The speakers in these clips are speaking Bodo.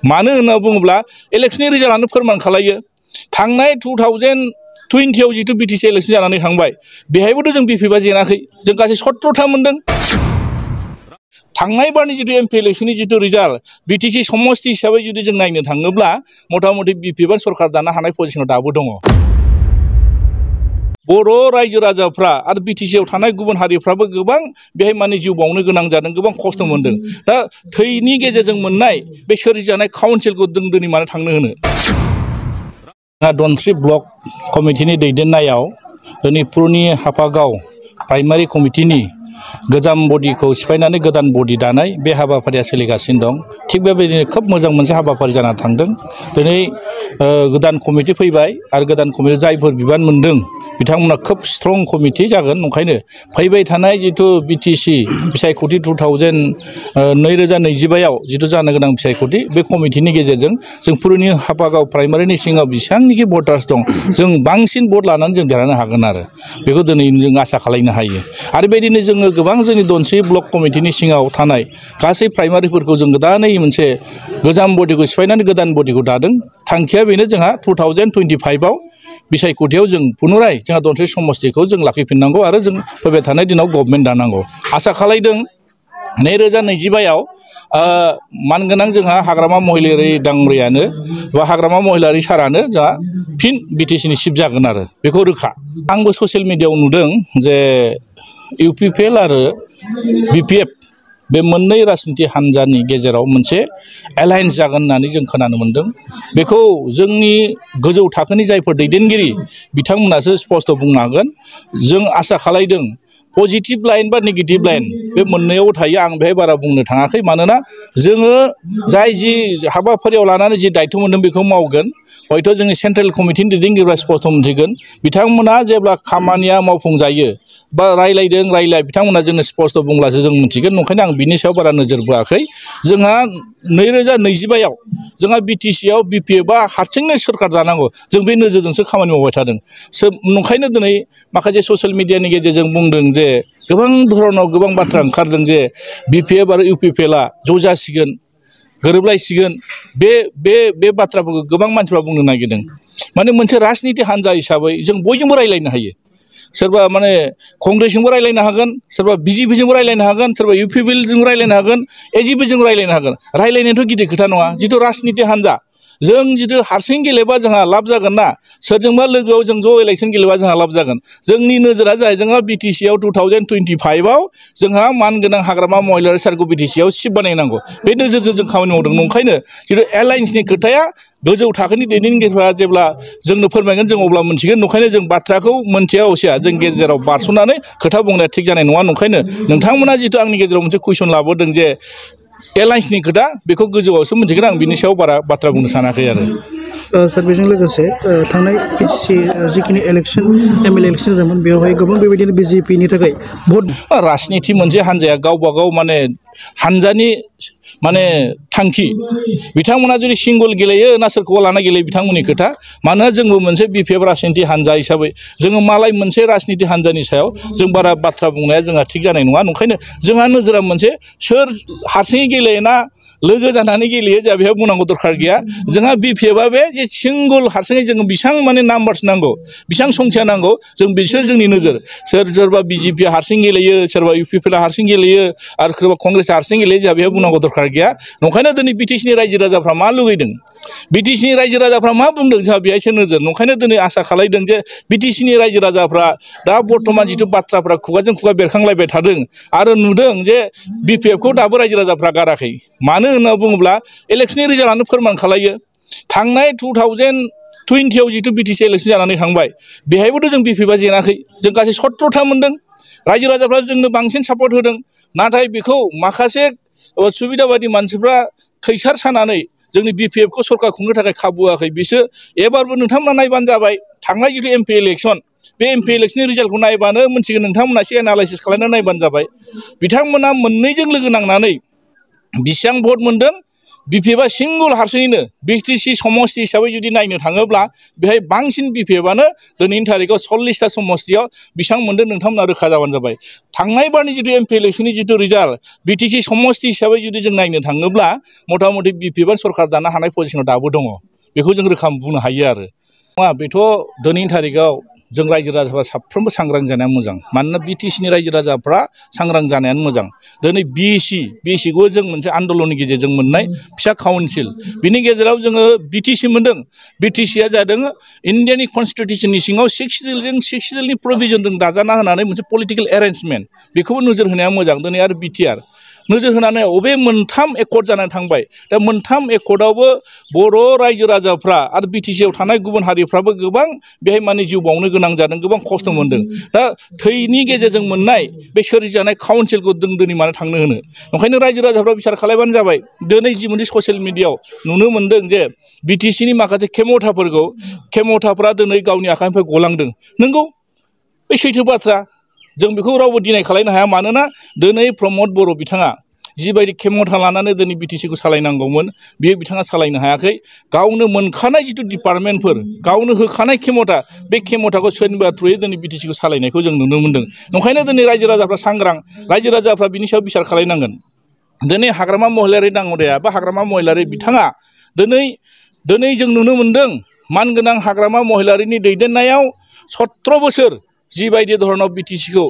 मानो होनना बुङोब्ला इलेक्शननि रिजाल्टआनो फोरमान खालायो थांनाय 2020 जिथु बिटिसि इलेक्शन जानानै थांबाय बेहायबोथ' जों बिपिएफआ जेनाखै जों गासै 17था मोनदों थांनाय बारनि जिथु एमपि इलेक्शननि जिथु रिजाल्ट बिटिसि समष्टि हिसाबै जुदि जों नायनो थाङोब्ला मथा-मथि बिपिएफआ सरकार दानो हानाय पजिशनाव दाबो दङ बर' रायजो राजाफ्रा आरो बिटिसिआव थानाय गुबुन हारिफ्राबो गोबां बेहाय माने जिउ बावनो गोनां जादों गोबां खस्थ' मोनदों दा थैनि गेजेरजों मोननाय बे सोरजिजानाय काउन्सिलखौ जों दिनै मानो थांनो होनो धनस्रि ब्लक कमिटिनि दैदेननायाव दिनै पुरुनि हाफागाव प्राइमारि कमिटिनि गोजाम बडिखौ सिफायनानै गोदान बडि दानाय बे हाबाफारिया सोलिगासिनो दं थिग बेबायदिनो खोब मोजां मोनसे हाबाफारि जाना थांदों दिनै गोदान कमिटि फैबाय आरो गोदान कमिटि जायफोर बिबान मोनदों बिथांमोना खोब स्ट्रं कमिटि जागोन ओंखायनो फैबाय थानाय जिथु बिटिसि बिसायख'थि 2025 आव जिथु जानो गोनां बिसायख'थि बे कमिटिनि गेजेरजों जों पुरुनि हाफागाव प्राइमारिनि सिङाव बेसेबांनिखि भटार्स दं जों बांसिन भट लानानै जों देरहानो हागोन आरो बेखौ दिनै जों आसा खालामनो हायो आरो बेबायदिनो जोङो गोबां जोंनि धनस्रि ब्लक कमिटिनि सिङाव थानाय गासै प्राइमारिफोरखौ जों गोदानै मोनसे गोजाम बडिखौ सिफायनानै गोदान बडिखौ दादों थांखिया बेनो जोंहा 2025 आव बिसायख'थियाव जों पुनराय जोंहा धनस्रि समष्टिखौ जों लाखिफिननांगौ आरो जों फैबाय थानाय दिनाव गभर्नमेन्ट दानांगौ आसा खालामदों 2025 आव मानगोनां जोंहा हाग्रामा महिलारि दांब्रियानो बा हाग्रामा महिलारि सारानो जोंहा फिन बिटिसिनि चिफ जागोन आरो बेखौ रोखा आंबो ससियेल मिडियायाव नुदों जे इउपिपिएल आरो बिपिएफ बे मोननै राजनीति हान्जानि गेजेराव मोनसे एलायन्स जागोन होननानै जों खोनानो मोनदों बेखौ जोंनि गोजौ थाखोनि जायफोर दैदेनगिरि बिथांमोनासो स्पष्ट बुंनो हागोन जों आसा खालामदों पजिटिभ लाइन बा नेगेटिभ लाइन बे मोननैयाव थायो आं बेहाय बारा बुंनो थाङाखै मानोना जोङो जाय जि हाबाफारियाव लानानै जि दायथ' मोनदों बेखौ मावगोन हयथ' जोंनि सेन्ट्रेल कमिटिनि दैदेनगिरिफ्रा स्पष्ट मोनथिगोन बिथांमोना जेब्ला खामानिया मावफुंजायो बा रायलाय बिथांमोना जोंनो स्पष्ट बुंब्लासो जों मिथिगोन ओंखायनो आं बिनि सायाव बारा नोजोर बोआखै जोंहा 2025 आव जोंहा बिटिसिआव बिपिएफआ हारसिंनो सोरखार दानांगौ जों बे नोजोरजोंसो खामानि मावबाय थादों ओंखायनो दिनै माखासे ससियेल मिडियानि गेजेरजों बुंदों जे गोबां धरनाव गोबां बाथ्रा ओंखारदों जे बिपिएफ आरो इउपिपिएलआ ज' जासिगोन गोरोबलायसिगोन बे बाथ्राफोरखौ गोबां मानसिफ्रा बुंनो नागिरदों माने मोनसे राजनीति हान्जा हिसाबै जों बयजोंबो रायलायनो हायो सोरबा माने कंग्रेसजोंबो रायलायनो हागोन सोरबा बिजेपिजोंबो रायलायनो हागोन सोरबा इउपिपिएलजों रायलायनो हागोन एजिपिजों रायलायनो हागोन रायलायनायाथ' गिदिर खोथा नङा जिथु राजनीति हान्जा जों जिथु हारसिं गेलेबा जोंहा लाब जागोन ना सोरजोंबा लोगोआव जों ज' इलेक्शन गेलेबा जोंहा लाब जागोन जोंनि नोजोरा जाहैबाय जोंहा बिटिसिआव 2025 आव जोंहा मानगोनां हाग्रामा महिलारि सारखौ बिटिसिआव चिफ बानायनांगौ बे नोजोरजों जों खामानि मावदों ओंखायनो जिथु एलायन्सनि खोथाया गोजौ थाखोनि दैदेनगिरिफ्रा जेब्ला जोंनो फोरमायगोन जों अब्ला मोनथिगोन ओंखायनो जों बाथ्राखौ मोनथिया असिया जों गेजेराव बारस'नानै खोथा बुंनाया थिग जानाय नङा ओंखायनो नोंथांमोना जिथु आंनि गेजेराव मोनसे कुइसन लाबोदों जे एलायन्सनि खोथा बेखौ गोजौआवसो मोनथिगोन आं बिनि सायाव बारा बाथ्रा बुंनो सानाखै आरो सार बेजों लोगोसे थांनाय बिटिसि जिखिनि इलेक्शन एमएलए इलेक्शन जादोंमोन बेवहाय गोबां बेबायदिनो बिजेपिनि थाखाय भट राजनीति मोनसे हान्जाया गावबा गाव माने हान्जानि माने थांखि बिथांमोना जुदि सिंगल गेलेयो ना सोरखौबा लाना गेलेयो बिथांमोननि खोथा मानोना जोंबो मोनसे बिपिएफ राजनीति हान्जा हिसाबै जोङो मालाय मोनसे राजनीति हान्जानि सायाव जों बारा बाथ्रा बुंनाया जोंहा थिग जानाय नङा ओंखायनो जोंहा नोजोरा मोनसे सोर हारसिङै गेलेयोना लोगो जानानै गेलेयो जोंहा बेहाय बुंनांगौ दरखार गैया जोंहा बिपिएफआ बे जे सिंगल हारसिङै जोङो बेसेबां माने नाम्बार्स नांगौ बेसेबां संख्या नांगौ जों बिसोर जोंनि नोजोर सोरबा बिजेपिआ हारसिं गेलेयो सोरबा इउपिपिएलआ हारसिं गेलेयो आरो सोरबा कंग्रेसआ हारसिं गेलेयो जोंहा बेहाय बुंनांगौ दरखार गैया ओंखायनो दिनै बिटिसिनि रायजो राजाफ्रा मा लुगैदों बिटिसिनि रायजो राजाफ्रा मा बुंदों जोंहा बेहायसो नोजोर ओंखायनो दिनै आसा खालामदों जे बिटिसिनि रायजो राजाफ्रा दा बर्थमान जिथु बाथ्राफ्रा खुगाजों खुगा बेरखांलायबाय थादों आरो नुदों जे बिपिएफखौ दाबो रायजो राजाफ्रा गाराखै मानो होनना बुङोब्ला इलेक्शननि रिजाल्टआनो फोरमान खालायो थांनाय 2020 आव जिथु बिटिसि इलेक्शन जानानै थांबाय बेहायबोथ' जों बिपिएफआ जेनाखै जों गासै 17था मोनदों रायजो राजाफ्रा जोंनो बांसिन सापर्ट होदों नाथाय बेखौ माखासे सुबिदाबादि मानसिफ्रा खैसार सानानै जोंनि बिपिएफखौ सरकार खुंनो थाखाय खाबु होआखै बिसोर एबारबो नोंथांमोना नायबानो जाबाय थांनाय जिथु एमपि इलेक्शन बे एमपि इलेक्शननि रिजाल्टखौ नायबानो मोनथिगोन नोंथांमोना एसे एनालाइसिस खालामनानै नायबानो जाबाय बिथांमोना मोननैजों लोगो नांनानै बेसेबां भट मोनदों BPF सिंगल हारसिङैनो BTC समष्टि हिसाबै जुदि नायनो थाङोब्ला बेहाय बांसिन BPF-आनो दिनैनि थारिखआव 40टा समष्टियाव बेसेबां मोनदों नोंथांमोना रोखा जाबानो जाबाय। थांनाय बारनि जिथु MP इलेक्सननि जिथु रिजाल्ट BTC समष्टि हिसाबै जुदि जों नायनो थाङोब्ला मथा मथि BPF-आ सरकार दानो हानाय पजिसनाव दाबो दङ। बेखौ जों रोखा बुंनो हायो आरो। नङा बेथ' दिनैनि थारिखआव जों रायजो राजाफ्रा साफ्रोमबो सांग्रां जानाया मोजां। मानोना BTC-नि रायजो राजाफ्रा सांग्रां जानायानो मोजां। दिनै BEC-खौ जों मोनसे आन्दलननि गेजेरजों मोननाय फिसा काउन्सिल। बिनि गेजेराव जोङो BTC मोनदों। BTC-आ जादों इन्डियानि कनस्टिटिउसननि सिङाव 6 सिडिउलनि प्रभिजनजों दाजाना होनानै मोनसे पलिटिकेल एरेन्जमेन्ट। बेखौबो नोजोर होनाया मोजां। दिनै आरो BTR नोजोर होनानै अबे मोनथाम एकर्ड जानानै थांबाय। दा मोनथाम एकर्डआवबो बर' रायजो राजाफ्रा आरो BTC-आव थानाय गुबुन हारिफ्राबो गोबां बेहाय माने जिउ बावनो गोनां जादों, गोबां खस्थ' मोनदों। दा थैनि गेजेरजों मोननाय बे सोरजिजानाय काउन्सिलखौ जों दिनै मानो थांनो होनो। ओंखायनो रायजो राजाफ्रा बिसार खालामबानो जाबाय। दिनै जि मोनसे ससियेल मिडियाआव नुनो मोनदों जे BTC-नि माखासे खेमथाफोरा दिनै गावनि आखाइनिफ्राय गलांदों। नंगौ बे सैथो बाथ्रा। जों बेखौ रावबो डिनाय खालामनो हाया। मानोना दिनै प्रमद बर' बिथाङा जिबायदि खेमथा लानानै दिनै BTC-खौ सालायनांगौमोन बेयो बिथाङा सालायनो हायाखै। गावनो मोनखानाय जिथु डिपार्टमेन्टफोर, गावनो होखानाय खेमथा, बे खेमथाखौ सोरनिबा थ्रुयै दिनै BTC-खौ सालायनायखौ जों नुनो मोनदों। ओंखायनो दिनै रायजो राजाफ्रा सांग्रां, रायजो राजाफ्रा बिनि सायाव बिसार खालामनांगोन। दिनै हाग्रामा महिलारि दाङ'रिया बा हाग्रामा महिलारि बिथाङा दिनै जों नुनो मोनदों मानगोनां हाग्रामा महिलारिनि दैदेननायाव 17 बोसोर जिबायदि धरनाव BTC-खौ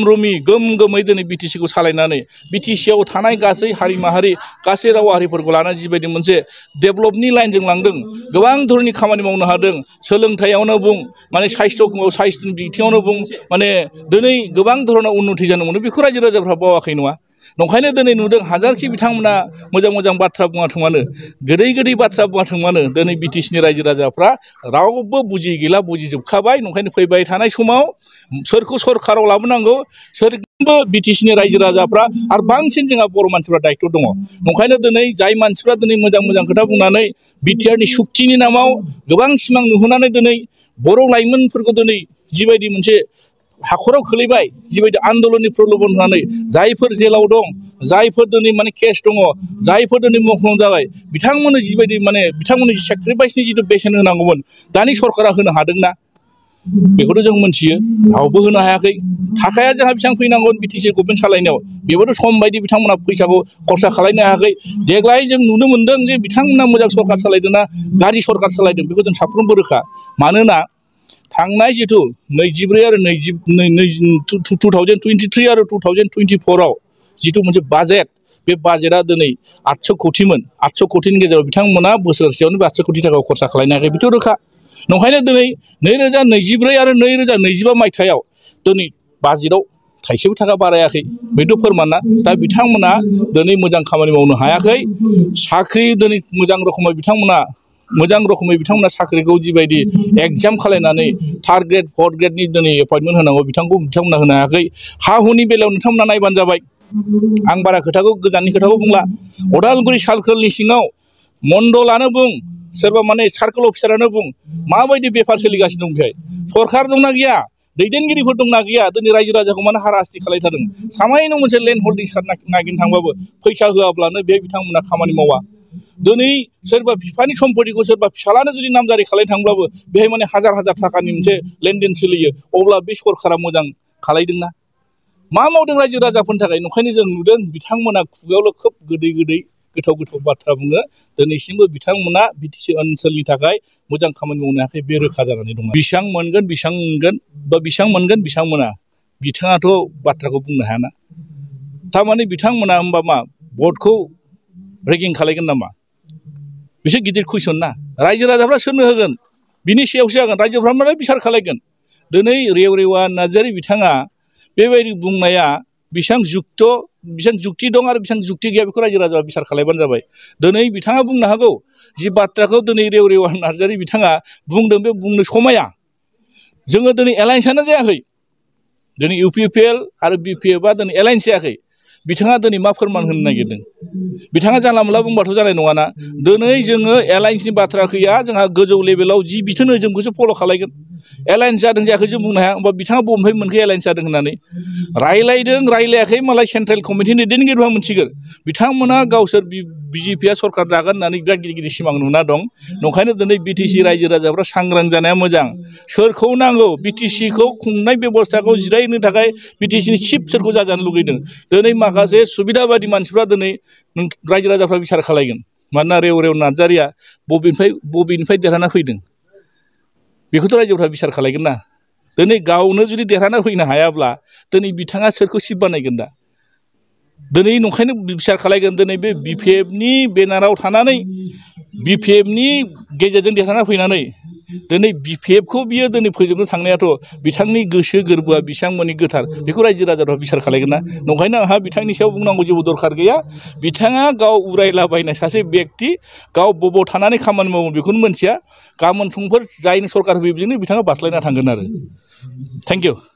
रोमै गोमै दिनै BTC-खौ सालायनानै BTC-आव थानाय गासै हारि माहारि, गासै राव हारिफोरखौ लानानै जिबायदि मोनसे डेभेलपनि लाइनजों लांदों, गोबां धरननि खामानि मावनो हादों। सोलोंथायावनो बुं, माने साइस्थ'नि बिथिङावनो बुं, माने दिनै गोबां धरनाव उन्नति जानो मोनो। बेखौ रायजो राजाफ्रा बावाखै नङा। नंखायनो दिनै नुदों हाजारखि बिथांमोना मोजां बाथ्रा बुङाथों मानो, गोदै बाथ्रा बुङाथों मानो, दिनै BTC-नि रायजो राजाफ्रा रावबो बुजियै गैला, बुजिजोबखाबाय। नंखायनो फैबाय थानाय समाव सोरखौ सरकाराव लाबोनांगौ, सोरबो BTC-नि रायजो राजाफ्रा आरो बांसिन जोंहा बर' मानसिफ्रा दायित्व दङ। नंखायनो दिनै जाय मानसिफ्रा दिनै मोजां खोथा बुंनानै BTR-नि सुक्तिनि नामाव गोबां सिमां नुहोनानै दिनै बर' लाइमोनफोरखौ दिनै जिबायदि मोनसे हाखराव खोलैबाय, जिबायदि आन्दलननि प्रलोभन होनानै जायफोर जेलाव दं, जायफोर दिनै माने केस दङ, जायफोर दिनै मुंख्लं जाबाय, बिथांमोननो जिबायदि माने बिथांमोननि सेक्रिफाइसनि जिथु बेसेन होनांगौमोन दानि सरकारा होनो हादोंना, बेखौथ' जों मोनथियो। रावबो होनो हायाखै। थाखाया जोंहा बेसेबां फैनांगोन BTC गभर्नमेन्ट सालायनायाव, बेबोथ' सम बायदि बिथांमोना फैसाखौ खरसा खालामनो हायाखै। देग्लाय जों नुनो मोनदों जे बिथांमोना मोजां सरकार सालायदोंना गाज्रि सरकार सालायदों, बेखौ जों साफ्रोमबो रोखा। मानोना थांनाय जिथु 24 आरो 2023 आरो 2024-आव जिथु मोनसे बाजेट, बे बाजेटआ दिनै 800 कौटिमोन। 800 कौटिनि गेजेराव बिथांमोना बोसोरसेयावनो 800 कौटि थाखाखौ खरसा खालामनो हायाखै, बेथ' रोखा। नंखायनो दिनै 2024 आरो 2025 मायथाइयाव दिनै बाजेटआव थाइसेबो थाखा बारायाखै, बेथ' फोरमानना। दा बिथांमोना दिनै मोजां खामानि मावनो हायाखै। साख्रि दिनै मोजां रोखोमै बिथांमोना साख्रिखौ जिबायदि एग्जाम खालायनानै 3rd ग्रेड 4th ग्रेडनि दिनै एपइन्टमेन्ट होनांगौ, बिथांमोना होनो हायाखै। हा हुनि बेलायाव नोंथांमोना नायबानो जाबाय। आं बारा गोजाननि खोथाखौ बुंला। अदालगुरि सार्कोलनि सिङाव मण्डलानो बुं, सोरबा माने सार्कोल अफिसारानो बुं, माबायदि बेफार सोलिगासिनो दं बेहाय। सरकार दंना गैया, दैदेनगिरिफोर दंना गैया, दिनै रायजो राजाखौ मानो हाराहास्ति खालायथारदों। सामायनो मोनसे लेन्ड हल्डिं नागिरनो थांबाबो फैसा होआब्लानो बे बिथांमोना खामानि मावा। दिनै सोरबा बिफानि सम्पतिखौ सोरबा फिसालानो जुदि नामजारि खालायनो थांब्लाबो बेहाय माने हाजार थाखानि मोनसे लेनदेन सोलियो। अब्ला बे सरकारा मोजां खालायदोंना? मा मावदों रायजो राजाफोरनि थाखाय? ओंखायनो जों नुदों बिथांमोना खुगायावल' खोब गोदै गोथाव बाथ्रा बुङो। दिनैसिमबो बिथांमोना BTC ओनसोलनि थाखाय मोजां खामानि मावनो हायाखै, बे रोखा जानानै दङ। बेसेबां मोनगोन बेसेबां मोना, बिथाङाथ' बाथ्राखौ बुंनो हायाना। थारमाने बिथांमोना होमबा मा भटखौ रेगिं खालायगोन नामा? बिसोर गिदिर कुइसन ना। रायजो राजाफ्रा सोरनो होगोन बिनि सायावसो जागोन। रायजोफ्रा माने बिसार खालायगोन। दिनै रेवरेवा नार्जारि बिथाङा बेबायदि बुंनाया बेसेबां जुक्ति दं आरो बेसेबां जुक्ति गैया, बेखौ रायजो राजाफ्रा बिसार खालायबानो जाबाय। दिनै बिथाङा बुंनो हागौ जि बाथ्राखौ दिनै रेवरेवा नार्जारि बिथाङा बुंदों, बे बुंनो समाया। जोङो दिनै एलायन्सआनो जायाखै। दिनै UPPL आरो BPF-आ दिनै एलायन्स जायाखै। बिथाङा दिनै मा फोरमान होनो नागिरदों? बिथाङा जानला मोनला बुंबाथ' जानाय नङाना। दिनै जोङो एलायन्सनि बाथ्रा गैया, जोंहा गोजौ लेभेलाव जि बिथोन होयो जों बेखौसो फल' खालायगोन। एलायन्स जादों जायाखै जों बुंनो हाया। होमबा बिथाङा बबेनिफ्राय मोनखो एलायन्स जादों होननानै? रायलायदों रायलायाखै मालाय सेन्ट्रेल कमिटिनि दैदेनगिरिफ्रा मोनसिगोन। बिथांमोना गावसोर बिजेपिआ सरकार दागोन होननानै बिराद गिदिर गिदिर सिमां नुना दं नंखायनो दिनै बिटिसि रायजो राजाफ्रा सांग्रां जानाया मोजां सोरखौ नांगौ बिटिसिखौ खुंनाय बेबस्थाखौ जिरायनो थाखाय बिटिसिनि चिफ सोरखौ जाजानो लुगैदों दिनै माखासे सुबिदा बादि मानसिफ्रा दिनै रायजो राजाफ्रा बिसार खालायगोन मानोना रेव नार्जारिया बबेनिफ्राय देरहाना फैदों बेखौथ' रायजोफ्रा बिसार खालायगोन ना दिनै गावनो जुदि देरहाना फैनो हायाब्ला दिनै बिथाङा सोरखौ चिफ बानायगोन दा दिनै नंखायनो बिसार खालायगोन दिनै बे बिपिएफनि बेनाराव थानानै बिपिएफनि गेजेरजों देरहाना फैनानै दिनै बिपिएफखौ बियो दिनै फोजोबनो थांनायाथ' बिथांनि गोसो गोरबोआ बेसेबां गोथार बेखौ रायजो राजाफ्रा बिसार खालायगोन ना नंखायनो आंहा बिथांनि सायाव बुंनांगौ जेबो दरखार गैया बिथाङा गाव उरायलाबायनाय सासे बेक्ति गाव बबाव थानानै खामानि मावो बेखौनो मोनथिया गाबोन समफोर जायनो सरकार होयो बेजोंनो बिथाङा बास्लायना थांगोन आरो थेंक इउ